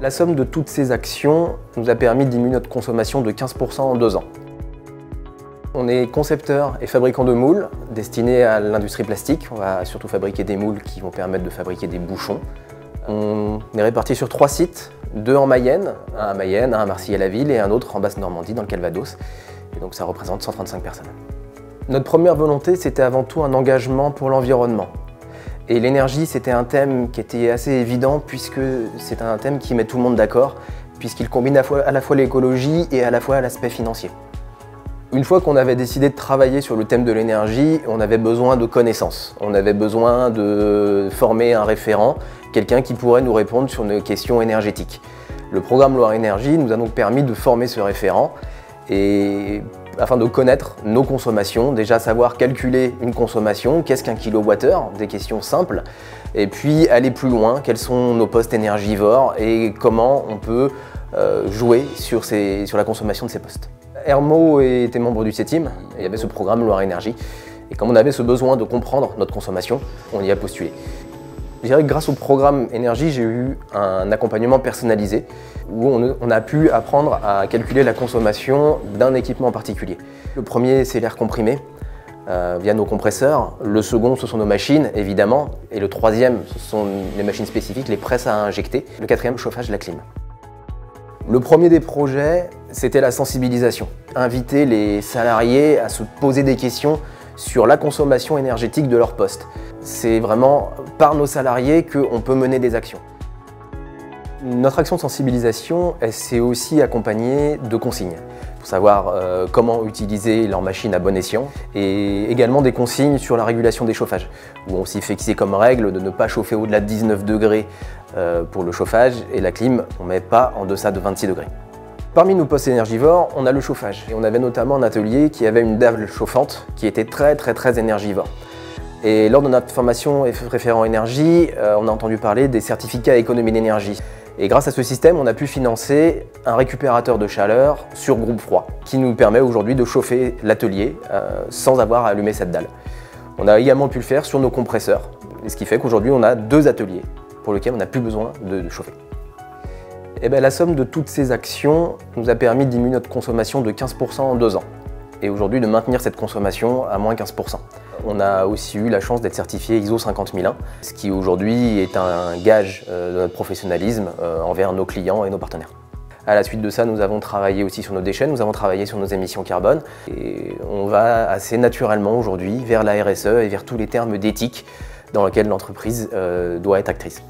La somme de toutes ces actions nous a permis de diminuer notre consommation de 15% en 2 ans. On est concepteur et fabricant de moules destinés à l'industrie plastique. On va surtout fabriquer des moules qui vont permettre de fabriquer des bouchons. On est répartis sur 3 sites, 2 en Mayenne, un à Mayenne, un à Marcilly-la-Ville et un autre en Basse-Normandie dans le Calvados. Et donc ça représente 135 personnes. Notre première volonté, c'était avant tout un engagement pour l'environnement. Et l'énergie, c'était un thème qui était assez évident puisque c'est un thème qui met tout le monde d'accord, puisqu'il combine à la fois l'écologie et à la fois l'aspect financier. Une fois qu'on avait décidé de travailler sur le thème de l'énergie, on avait besoin de connaissances. On avait besoin de former un référent, quelqu'un qui pourrait nous répondre sur nos questions énergétiques. Le programme Loire Énergie nous a donc permis de former ce référent et afin de connaître nos consommations, déjà savoir calculer une consommation, qu'est-ce qu'un kilowattheure, des questions simples, et puis aller plus loin, quels sont nos postes énergivores et comment on peut jouer sur la consommation de ces postes. Hermo était membre du CETIM, il y avait ce programme Loire Énergie, et comme on avait ce besoin de comprendre notre consommation, on y a postulé. Je dirais que grâce au programme Énergie, j'ai eu un accompagnement personnalisé où on a pu apprendre à calculer la consommation d'un équipement en particulier. Le premier, c'est l'air comprimé via nos compresseurs. Le second, ce sont nos machines, évidemment. Et le troisième, ce sont les machines spécifiques, les presses à injecter. Le quatrième, chauffage, la clim. Le premier des projets, c'était la sensibilisation. Inviter les salariés à se poser des questions sur la consommation énergétique de leur poste. C'est vraiment par nos salariés qu'on peut mener des actions. Notre action de sensibilisation, elle s'est aussi accompagnée de consignes pour savoir comment utiliser leur machine à bon escient et également des consignes sur la régulation des chauffages où on s'y fixé comme règle de ne pas chauffer au-delà de 19 degrés pour le chauffage et la clim, on ne met pas en deçà de 26 degrés. Parmi nos postes énergivores, on a le chauffage et on avait notamment un atelier qui avait une dalle chauffante qui était très énergivore. Et lors de notre formation référent énergie, on a entendu parler des certificats économie d'énergie. Et grâce à ce système, on a pu financer un récupérateur de chaleur sur groupe froid qui nous permet aujourd'hui de chauffer l'atelier sans avoir à allumer cette dalle. On a également pu le faire sur nos compresseurs, ce qui fait qu'aujourd'hui on a 2 ateliers pour lesquels on n'a plus besoin de chauffer. Et bien, la somme de toutes ces actions nous a permis de diminuer notre consommation de 15% en 2 ans. Et aujourd'hui de maintenir cette consommation à moins 15%. On a aussi eu la chance d'être certifié ISO 50001, ce qui aujourd'hui est un gage de notre professionnalisme envers nos clients et nos partenaires. À la suite de ça, nous avons travaillé aussi sur nos déchets, nous avons travaillé sur nos émissions carbone et on va assez naturellement aujourd'hui vers la RSE et vers tous les termes d'éthique dans lesquels l'entreprise doit être actrice.